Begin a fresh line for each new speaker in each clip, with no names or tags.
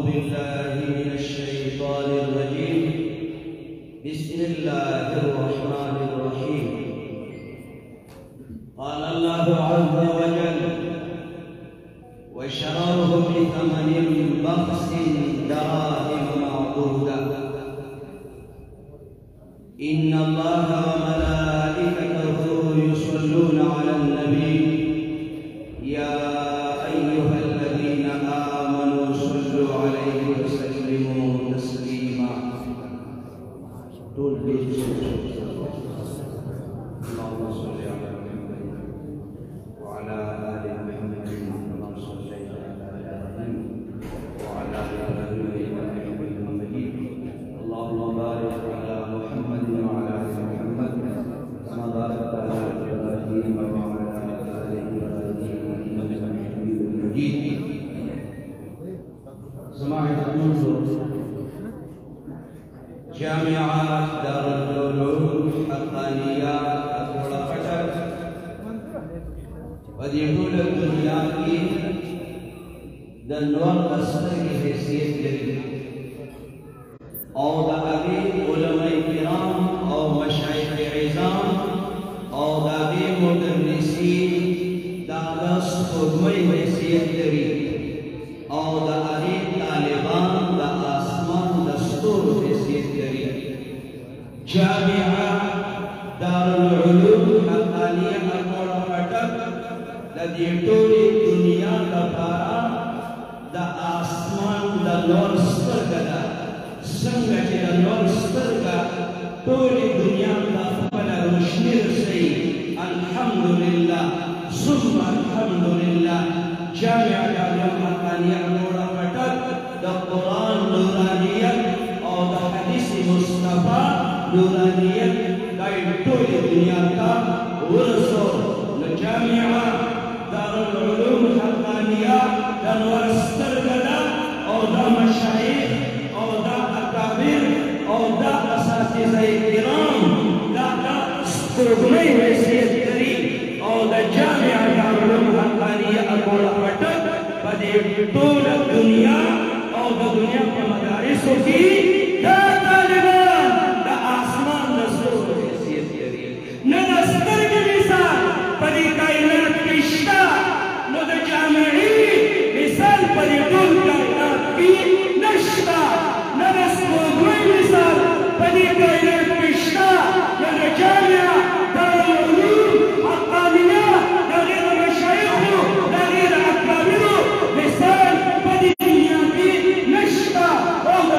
بالله من الشيطان الرجيم. بسم الله الرحمن الرحيم. قال الله عز وجل: وشروه بثمن بخس دراهم معدودة إن الله وملائكته يصلون على النبي يا أيها الذين آمنوا صلوا عليه وسلموا تسليما. اللهم صل على محمد وعلى آل محمد كما صليت على إبراهيم وعلى آل إبراهيم إنك حميد مجيد. اللهم بارك على محمد وعلى آل محمد كما باركت على إبراهيم وعلى آل إبراهيم إنك حميد مجيد. سماحة المنظور جامعات دار العلوم حقانيات أكبر فتح وديكول الدنيا کی دنوار دستر کی حیثیت لري او دا اغي علماء کرام او مشایخ عظام او دا اغي مدرسین دا دس خدمه حیثیت لري او دا اغي طالبان دا آسمان دستور حیثیت لري. جامعه دار العلوم حقانیه اکبر فتح لدی ټولې دنیا لپاره د آسمان د نور سترګه ده. څنګه چې د نور سترګه ټولې دنیا ته خپله روشني رسوي، الحمدلله ثم الحمدلله. جامع العلوم حقانیه نوره فتح د قرآن نورانیت او د حدیث مصطفی نورانیت دا ټولې دنیا ته ورسو. نو جامعه دار العلوم حقانیه دا نور سترګه ده او دا مشایخ او دا اکابر او دا اساتذه کرام دا سپوږمۍ حیثیت لري او دا جامعه دار العلوم حقانیه اکوړه فتح په دې ټوله دنیا او د دنیا په مدارسو کې دا طالبان د آسمان د ستورو حیثیت لري. نه د سترګې مثال په دې کائنات کې شته، نو د جامعې مثال په دې ټول کائنات کې نشته. نه د سپوږمۍ مثال په دې کائنات کې شته، نو د جامعه دار العلوم حقانیه د هغې د مشایخو د هغې د اکابرو مثال په دې دنیا کې نشته او د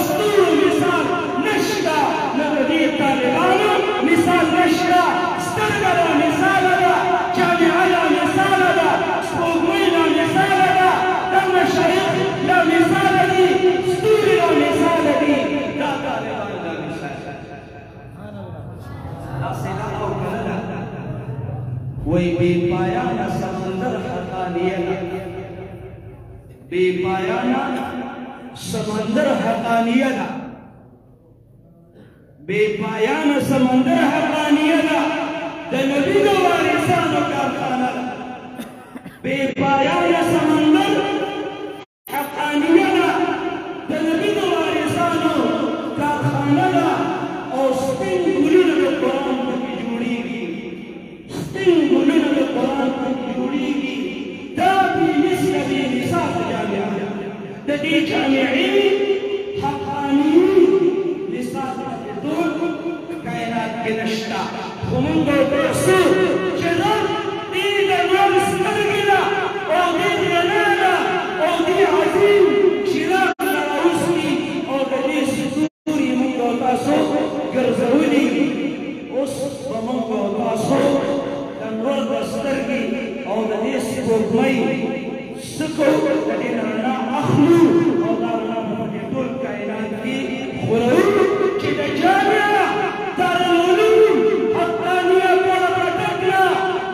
ستورو مثال نشته. نه د دې طالبانو مثال نشته. سترګه لا مثاله ده، جامعه لا مثاله ده، سپوږمۍ لا مثاله ده، دا مشایخ لا مثاله دي، ستوري لا مثاله دي، دا طالبان لا مثاله ده. داسې ده او که نه ده؟ وایي بې پایانه سمندر حقانیه ده، بې پایانه سمندر حقانیه ده، بې پایانه سمندر حقانیه ده، د نبي د وارثانو کارخانه ده. بې پایانه سمندر حقانیه ده، د نبي د وارثانو کارخانه ده او سپین ګلونه د قرآن پکې جوړېږي، سپین ګلونه د قرآن پکې جوړېږي. دا بې مثله بې مثاله جامعه ده. د دې جامعې حقانیون مثال پکې ټول کائنات کې نشته. خو موږ وایو چې دا دې د نور سترګې ده او دې رڼا ده او دې عظیم چراغ راوستي او د دې ستوري موږ او تاسو ګرځولي. اوس به موږ او تاسو د نور د سترګې او د دې سپوږمۍ څه کوو؟ د دې رڼا اخلو او دا رڼا به په ټول کائنات کې خورو چې د جامعه دار العلوم حقانیه ټوله فتح کړه.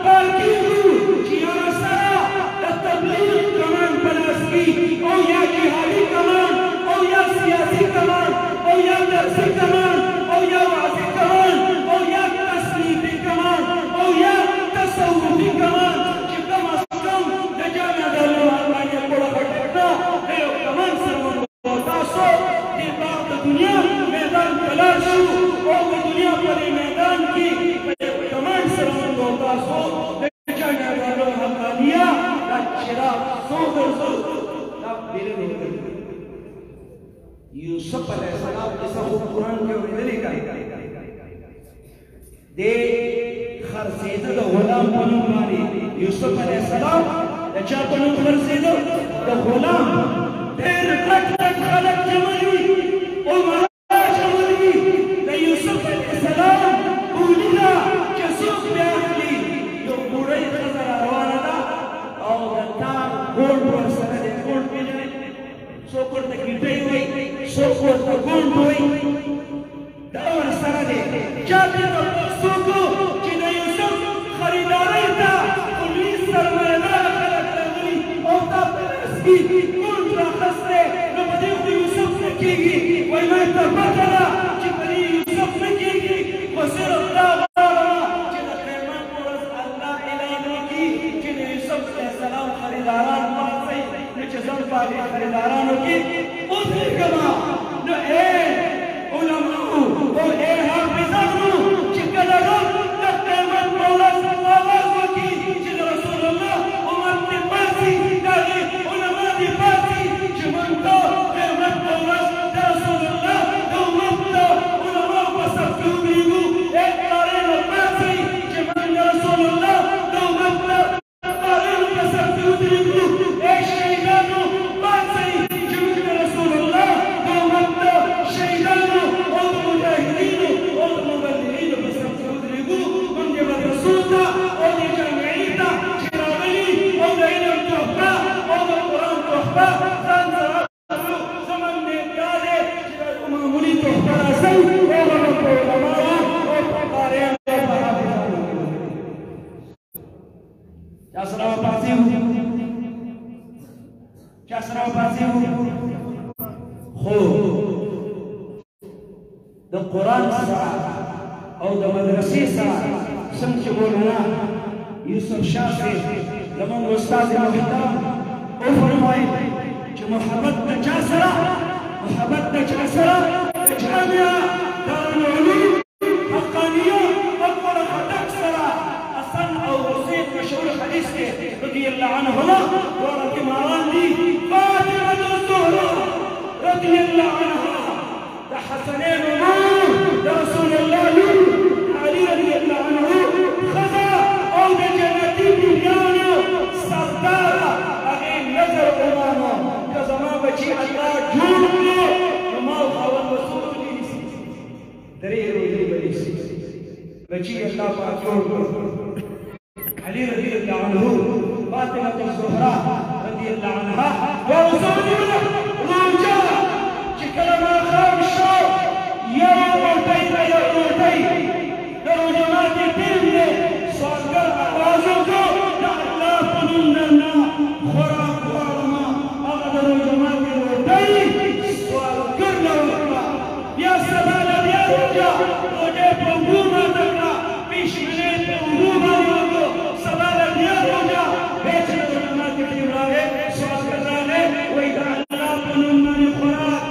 کار کېږو چې یو سره د تبلیغ کمان په لاس کې او یا جهادي کمان او یا سیاسي کمان او یا درسي کمان او یا وعظي کمان او یا تصنیفي کمان او یا تصوفي کمان چې کم از کم د جامعه دار العلوم حقانیه ټوله فتح کړه. د یو کمان سره
تلاش شو او د دنیا په میدان کې په کمانډ سره موږ تاسو د جنګونو حقانیه دا چراغ څو دا بیرته یوسف علیہ السلام کیسا وہ قرآن کے اوریدلی کا دے خرسیدہ دا غلام پنو مانی یوسف علیہ السلام دا چا پنو خرسیدہ دا غلام دیر لک لک خلق جمعی او مرا جمعی دا یوسف علیہ السلام بولینا کسوک بیاخلی یو بوڑی خزر آروانا دا او دا تا گوڑ پر سرد گوڑ پیلنے سوکر تکیٹے ہوئی سوکر تکون ہوئی دور سرده جاتی تو سوکو چی دا یوسف خریداری تا کلی سرمایدار خلق لگوی او تا پرسکی کون را خسته نبدی خو یوسف نکیگی وی میں تا بکرا چی پری یوسف نکیگی و صرف دا غارا چی دا خیمان پورس اللہ اعلانو کی چی دا یوسف علیہ السلام خریداران پاسی نچی زنفاقی خریدارانو کی ادھر کما نو اے علماء او اے حافظانو چی کلگم دا قیمت مولا صلی اللہ وکی چی رسول اللہ امت دی پاسی داگی علماء دی پاسی چی منتو قیمت مولا دا رسول اللہ دا امت دا علماء پسر کیوں بیگو ایک تارین پاسی چی من دا رسول اللہ دا امت دا تارین پسر کیوں بیگو ایک شہیدانو پاسی چی من دا رسول اللہ دا امت دا شہیدانو د قرآن سره او د مدرسې سره څنګه چې مولانا یوسف شاه صاحب زموږ استاد محترم وفرمایي چې محبت د چا سره د جامعه دارالعلوم حقانیه اکبر خټک سره حسن او حسین مشهور حدیث کې رضی الله عنهما ورته ماران دي فاطمه الزهرا رضی الله عنها دا حسنين ونور دا رسول الله نور علي رضي الله عنه خذا او دا جنتي بنيانو سردارا اغين نظر امانو كزما بچي الله جوړو وما خاون رسول دري روزي بچي الله پاک جوړو علي رضي الله عنه فاطمه الزهراء رضي الله عنها ورسول الله روجا كلمة خامس يا روتي يا روتي درجات الدين صادر أوازوكو تعالى فنوننا خراق ورما أغدر جماعة روتي صادر لورما يا سبال يا رجا وجه بوما تكنا بيشمنين بوما يوكو سبال يا رجا بيت جماعة الدين صادر لنا وإذا الله فنوننا خراق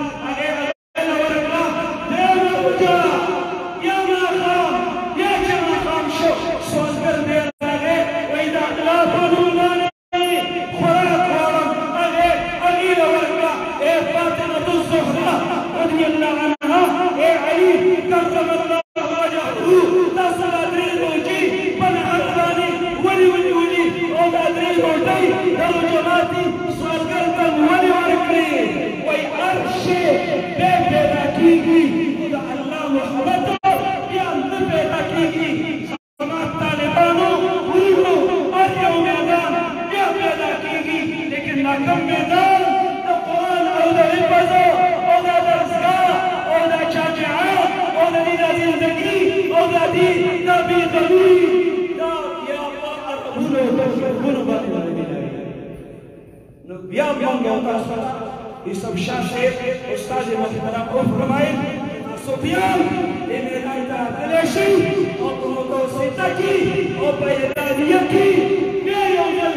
یوسف شاه صاحب استاد محترم او فرمایي سفیان دې میدان ته تللی شي او په متوسطه کې او په اعدادیه کې بیا یو ځل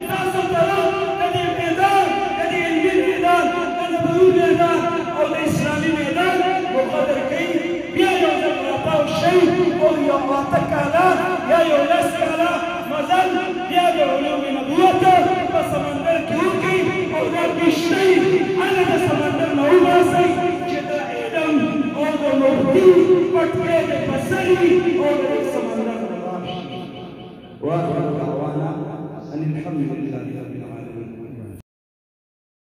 تاسو ته د دې میدان د دې علمي میدان د نبوي میدان او د اسلامي میدان مقدر کوي غزل بیا د علوم نبوت په سمندر کې وکړي او دا کښتۍ هغه د سمندر نه وباسئ چې د علم او د مفتي پټکې دې په سر وي او د سمندر نه لاړ شي.
واخر دعوانا ان الحمد لله رب العالمين.